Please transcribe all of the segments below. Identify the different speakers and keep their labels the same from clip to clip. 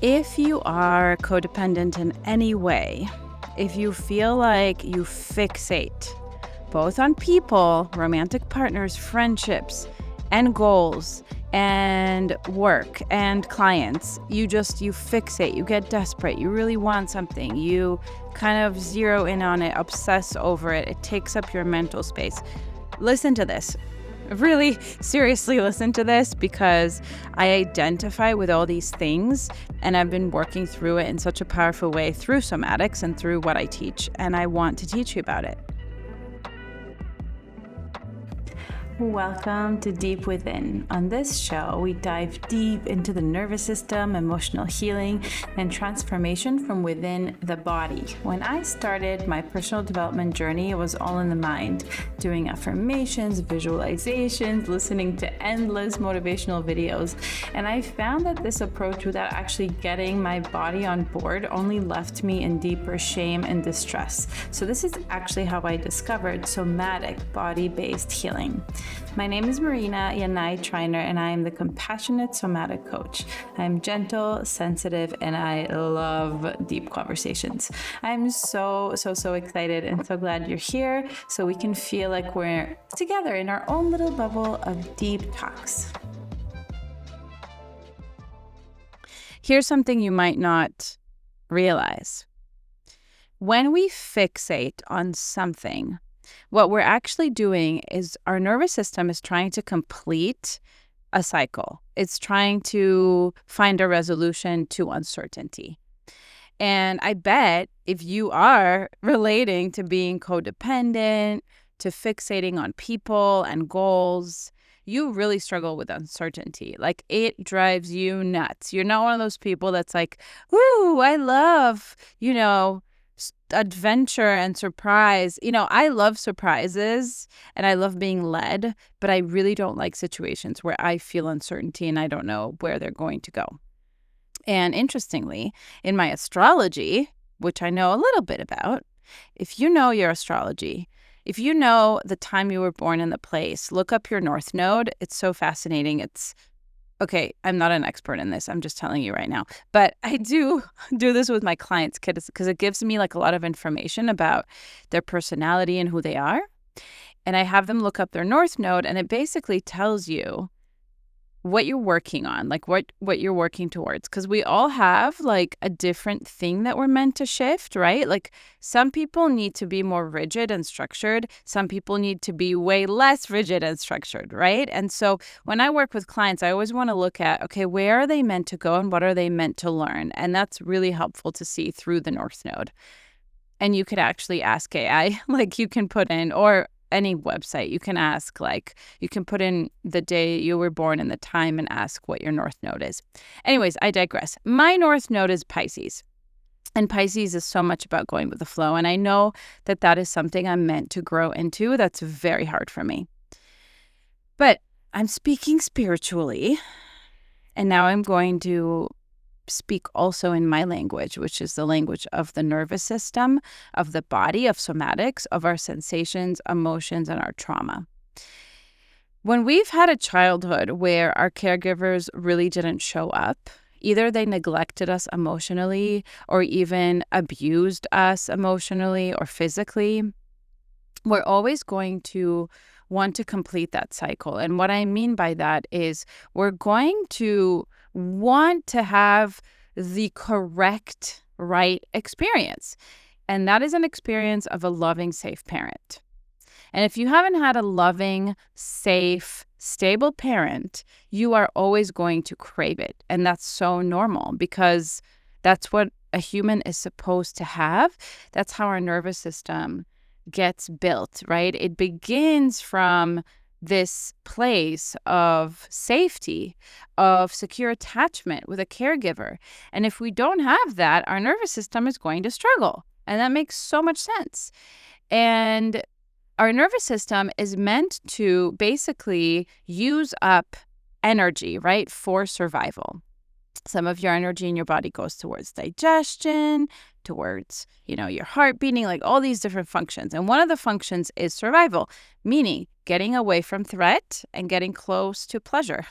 Speaker 1: If you are codependent in any way, if you feel like you fixate both on people, romantic partners, friendships, and goals, and work and clients, you fixate, you get desperate, you really want something, you kind of zero in on it, obsess over it, it takes up your mental space. Listen to this. Really seriously listen to this, because I identify with all these things and I've been working through it in such a powerful way through somatics and through what I teach, and I want to teach you about it. Welcome to Deep Within. On this show, we dive deep into the nervous system, emotional healing, and transformation from within the body. When I started my personal development journey, it was all in the mind, doing affirmations, visualizations, listening to endless motivational videos. And I found that this approach, without actually getting my body on board, only left me in deeper shame and distress. So this is actually how I discovered somatic body-based healing. My name is Marina Yanai Treiner, and I am the Compassionate Somatic Coach. I'm gentle, sensitive, and I love deep conversations. I'm so excited and so glad you're here, so we can feel like we're together in our own little bubble of deep talks. Here's something you might not realize. When we fixate on something, what we're actually doing is our nervous system is trying to complete a cycle. It's trying to find a resolution to uncertainty. And I bet if you are relating to being codependent, to fixating on people and goals, you really struggle with uncertainty. Like, it drives you nuts. You're not one of those people that's like, ooh, I love, adventure and surprise. I love surprises and I love being led, but I really don't like situations where I feel uncertainty and I don't know where they're going to go. And interestingly, in my astrology, which I know a little bit about, if you know your astrology, if you know the time you were born in the place, look up your North Node. It's so fascinating. Okay, I'm not an expert in this. I'm just telling you right now. But I do this with my clients because it gives me like a lot of information about their personality and who they are. And I have them look up their North Node, and it basically tells you what you're working on, like what you're working towards. Because we all have like a different thing that we're meant to shift, right? Like, some people need to be more rigid and structured. Some people need to be way less rigid and structured, right? And so when I work with clients, I always want to look at, okay, where are they meant to go and what are they meant to learn? And that's really helpful to see through the North Node. And you could actually ask AI, like you can put in, or any website, you can ask, like, you can put in the day you were born and the time and ask what your North Node is. Anyways, I digress. My North Node is Pisces. And Pisces is so much about going with the flow. And I know that is something I'm meant to grow into. That's very hard for me. But I'm speaking spiritually. And now I'm going to speak also in my language, which is the language of the nervous system, of the body, of somatics, of our sensations, emotions, and our trauma. When we've had a childhood where our caregivers really didn't show up, either they neglected us emotionally or even abused us emotionally or physically, we're always going to want to complete that cycle. And what I mean by that is we're going to want to have the correct, right experience. And that is an experience of a loving, safe parent. And if you haven't had a loving, safe, stable parent, you are always going to crave it. And that's so normal, because that's what a human is supposed to have. That's how our nervous system gets built, right? It begins from this place of safety, of secure attachment with a caregiver. And if we don't have that, our nervous system is going to struggle. And that makes so much sense. And our nervous system is meant to basically use up energy, right, for survival. Some of your energy in your body goes towards digestion, towards, your heart beating, like all these different functions. And one of the functions is survival, meaning getting away from threat and getting close to pleasure.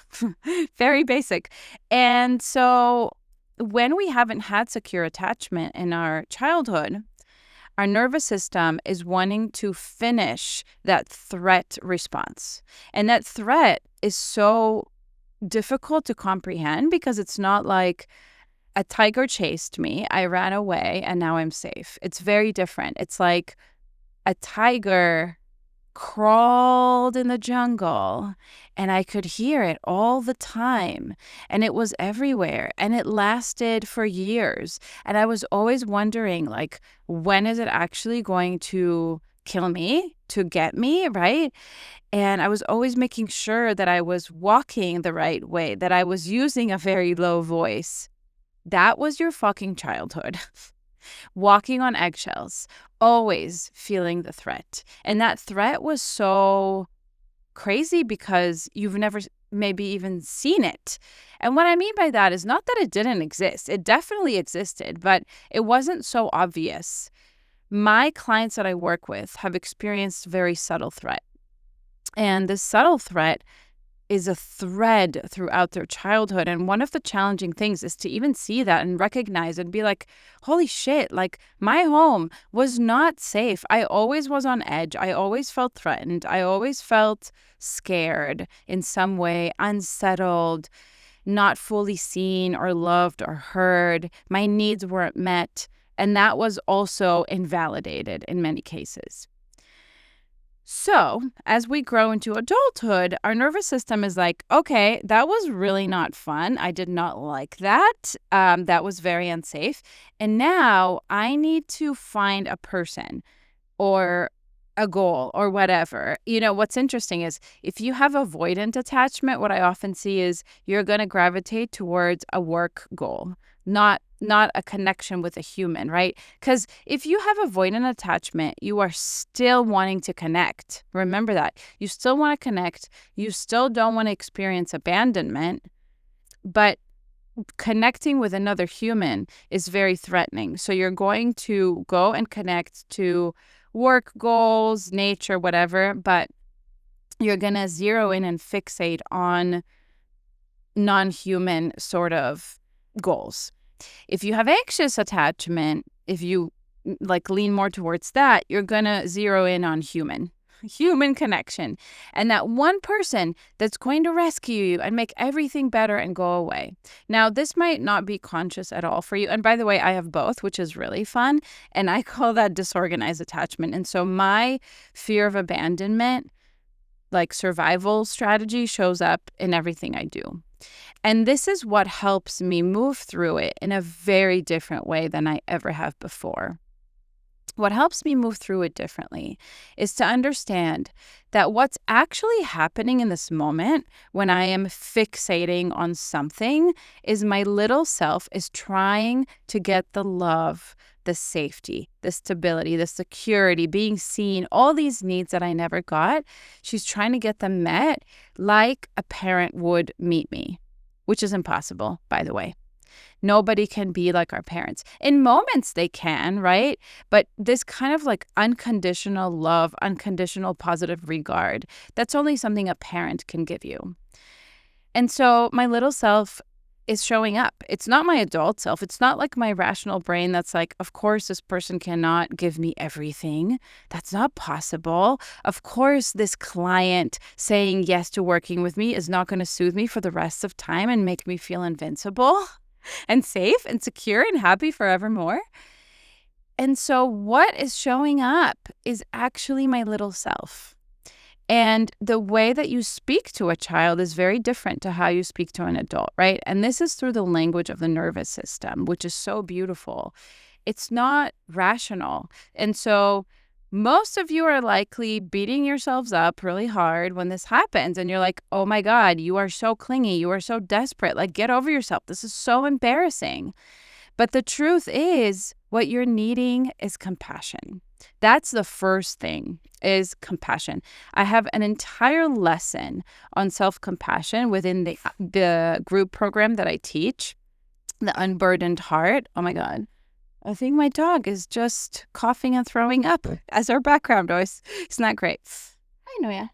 Speaker 1: Very basic. And so when we haven't had secure attachment in our childhood, our nervous system is wanting to finish that threat response. And that threat is so difficult to comprehend because it's not like a tiger chased me, I ran away, and now I'm safe. It's very different. It's like a tiger crawled in the jungle and I could hear it all the time, and it was everywhere, and it lasted for years, and I was always wondering, like, when is it actually going to kill me, to get me, right? And I was always making sure that I was walking the right way, that I was using a very low voice. That was your fucking childhood. Walking on eggshells, always feeling the threat. And that threat was so crazy because you've never maybe even seen it. And what I mean by that is not that it didn't exist. It definitely existed, but it wasn't so obvious. My clients that I work with have experienced very subtle threat. And this subtle threat is a thread throughout their childhood. And one of the challenging things is to even see that and recognize it and be like, holy shit, like my home was not safe. I always was on edge. I always felt threatened. I always felt scared in some way, unsettled, not fully seen or loved or heard. My needs weren't met. And that was also invalidated in many cases. So, as we grow into adulthood, our nervous system is like, okay, that was really not fun. I did not like that. That was very unsafe. And now I need to find a person or a goal or whatever. You know, what's interesting is if you have avoidant attachment, what I often see is you're going to gravitate towards a work goal, not a connection with a human, right? Because if you have avoidant attachment, you are still wanting to connect. Remember that. You still want to connect. You still don't want to experience abandonment, but connecting with another human is very threatening. So you're going to go and connect to work goals, nature, whatever, but you're going to zero in and fixate on non-human sort of goals. If you have anxious attachment, if you like lean more towards that, you're going to zero in on human connection. And that one person that's going to rescue you and make everything better and go away. Now, this might not be conscious at all for you. And by the way, I have both, which is really fun. And I call that disorganized attachment. And so my fear of abandonment, like survival strategy, shows up in everything I do. And this is what helps me move through it in a very different way than I ever have before. What helps me move through it differently is to understand that what's actually happening in this moment when I am fixating on something is my little self is trying to get the love, the safety, the stability, the security, being seen, all these needs that I never got. She's trying to get them met like a parent would meet me, which is impossible, by the way. Nobody can be like our parents. In moments they can, right? But this kind of like unconditional love, unconditional positive regard, that's only something a parent can give you. And so my little self is showing up. It's not my adult self. It's not like my rational brain that's like, of course, this person cannot give me everything. That's not possible. Of course, this client saying yes to working with me is not going to soothe me for the rest of time and make me feel invincible and safe and secure and happy forevermore. And so what is showing up is actually my little self. And the way that you speak to a child is very different to how you speak to an adult, right? And this is through the language of the nervous system, which is so beautiful. It's not rational. And so most of you are likely beating yourselves up really hard when this happens. And you're like, oh my God, you are so clingy. You are so desperate. Like, get over yourself. This is so embarrassing. But the truth is, what you're needing is compassion. That's the first thing, is compassion. I have an entire lesson on self-compassion within the group program that I teach, the Unburdened Heart. Oh my God. I think my dog is just coughing and throwing up as our background noise. Isn't that great? I know, yeah.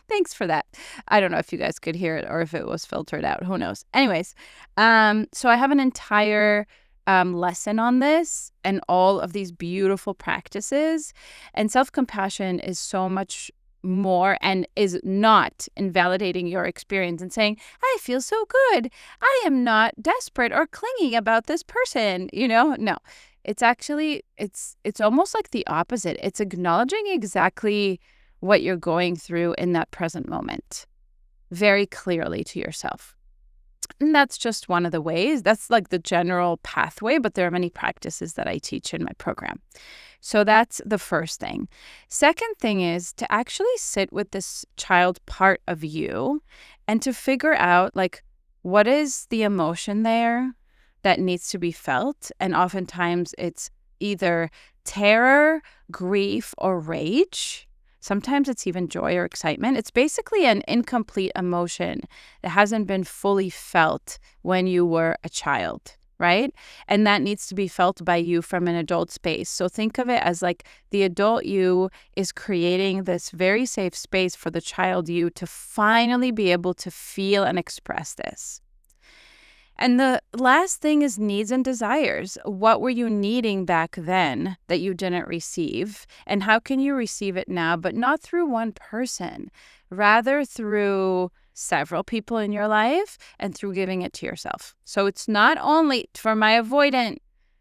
Speaker 1: Thanks for that. I don't know if you guys could hear it or if it was filtered out. Who knows? Anyways, so I have an entire lesson on this and all of these beautiful practices. And self-compassion is so much more and is not invalidating your experience and saying, I feel so good. I am not desperate or clingy about this person. No. It's actually, it's almost like the opposite. It's acknowledging exactly what you're going through in that present moment very clearly to yourself. And that's just one of the ways. That's like the general pathway, but there are many practices that I teach in my program. So that's the first thing. Second thing is to actually sit with this child part of you and to figure out, like, what is the emotion there that needs to be felt? And oftentimes it's either terror, grief, or rage. Sometimes it's even joy or excitement. It's basically an incomplete emotion that hasn't been fully felt when you were a child, right? And that needs to be felt by you from an adult space. So think of it as like the adult you is creating this very safe space for the child you to finally be able to feel and express this. And the last thing is needs and desires. What were you needing back then that you didn't receive? And how can you receive it now, but not through one person, rather through several people in your life and through giving it to yourself. So it's not only for my avoidant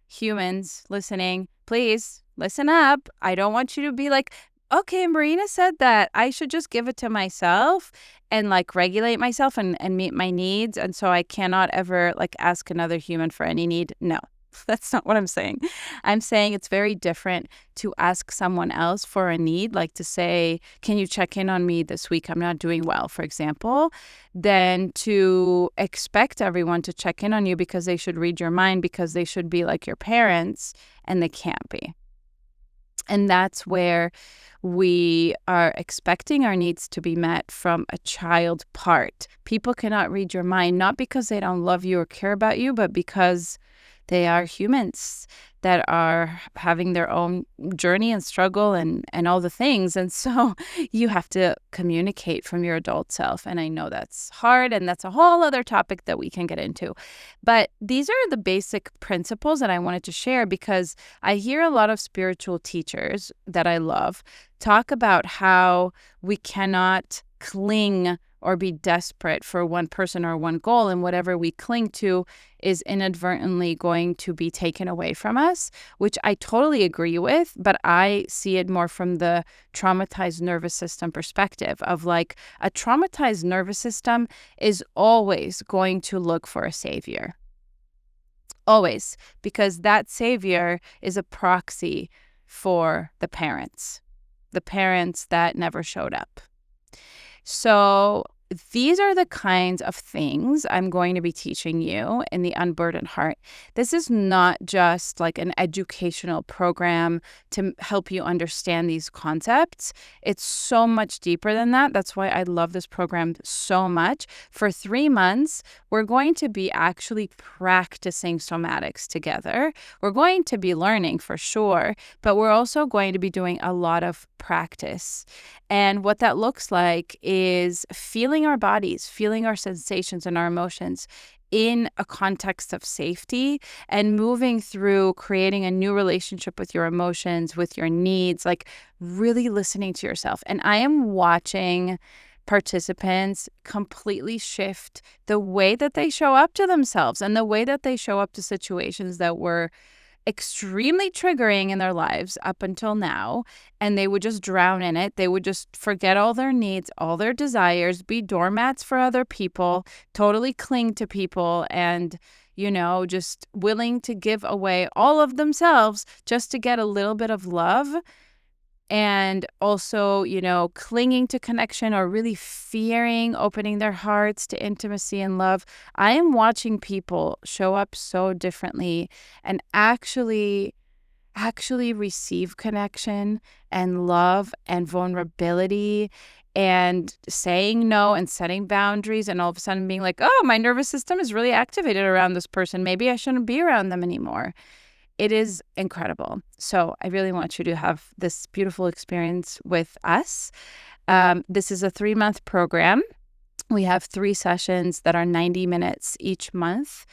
Speaker 1: humans listening, please listen up. I don't want you to be like, okay, Marina said that I should just give it to myself and like regulate myself and meet my needs. And so I cannot ever like ask another human for any need. No, that's not what I'm saying. I'm saying it's very different to ask someone else for a need, like to say, can you check in on me this week? I'm not doing well, for example, than to expect everyone to check in on you because they should read your mind, because they should be like your parents, and they can't be. And that's where we are expecting our needs to be met from a child part. People cannot read your mind, not because they don't love you or care about you, but because they are humans that are having their own journey and struggle and all the things. And so you have to communicate from your adult self. And I know that's hard, and that's a whole other topic that we can get into. But these are the basic principles that I wanted to share, because I hear a lot of spiritual teachers that I love talk about how we cannot cling or be desperate for one person or one goal, and whatever we cling to is inadvertently going to be taken away from us, which I totally agree with, but I see it more from the traumatized nervous system perspective of like a traumatized nervous system is always going to look for a savior. Always, because that savior is a proxy for the parents that never showed up. So these are the kinds of things I'm going to be teaching you in the Unburdened Heart. This is not just like an educational program to help you understand these concepts. It's so much deeper than that. That's why I love this program so much. For 3 months, we're going to be actually practicing somatics together. We're going to be learning for sure, but we're also going to be doing a lot of practice. And what that looks like is feeling our bodies, feeling our sensations and our emotions in a context of safety, and moving through creating a new relationship with your emotions, with your needs, like really listening to yourself. And I am watching participants completely shift the way that they show up to themselves and the way that they show up to situations that were extremely triggering in their lives up until now, and they would just drown in it. They would just forget all their needs, all their desires, be doormats for other people, totally cling to people, and, just willing to give away all of themselves just to get a little bit of love. And also, clinging to connection or really fearing opening their hearts to intimacy and love. I am watching people show up so differently and actually receive connection and love and vulnerability and saying no and setting boundaries, and all of a sudden being like, oh, my nervous system is really activated around this person. Maybe I shouldn't be around them anymore. It is incredible. So I really want you to have this beautiful experience with us. This is a 3-month program. We have 3 sessions that are 90 minutes each month.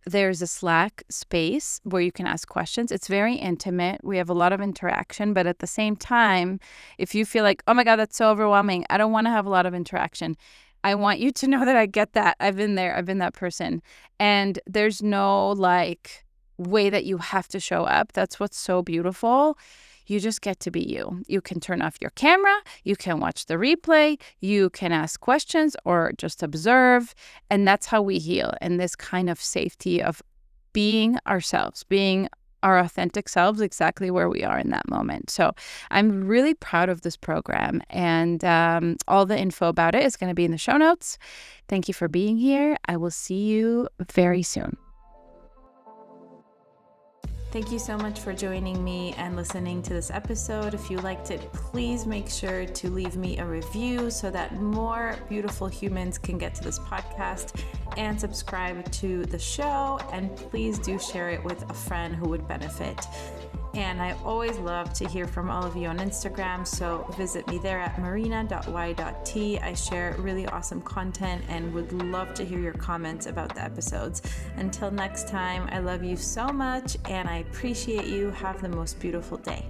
Speaker 1: There's a Slack space where you can ask questions. It's very intimate. We have a lot of interaction, but at the same time, if you feel like, oh my God, that's so overwhelming, I don't want to have a lot of interaction, I want you to know that I get that. I've been there. I've been that person. And there's no way that you have to show up. That's what's so beautiful. You just get to be you. You can turn off your camera. You can watch the replay. You can ask questions or just observe. And that's how we heal. And this kind of safety of being ourselves, being our authentic selves, exactly where we are in that moment. So I'm really proud of this program. And all the info about it is going to be in the show notes. Thank you for being here. I will see you very soon. Thank you so much for joining me and listening to this episode. If you liked it, please make sure to leave me a review so that more beautiful humans can get to this podcast, and subscribe to the show. And please do share it with a friend who would benefit. And I always love to hear from all of you on Instagram, so visit me there at marina.y.t. I share really awesome content and would love to hear your comments about the episodes. Until next time, I love you so much and I appreciate you. Have the most beautiful day.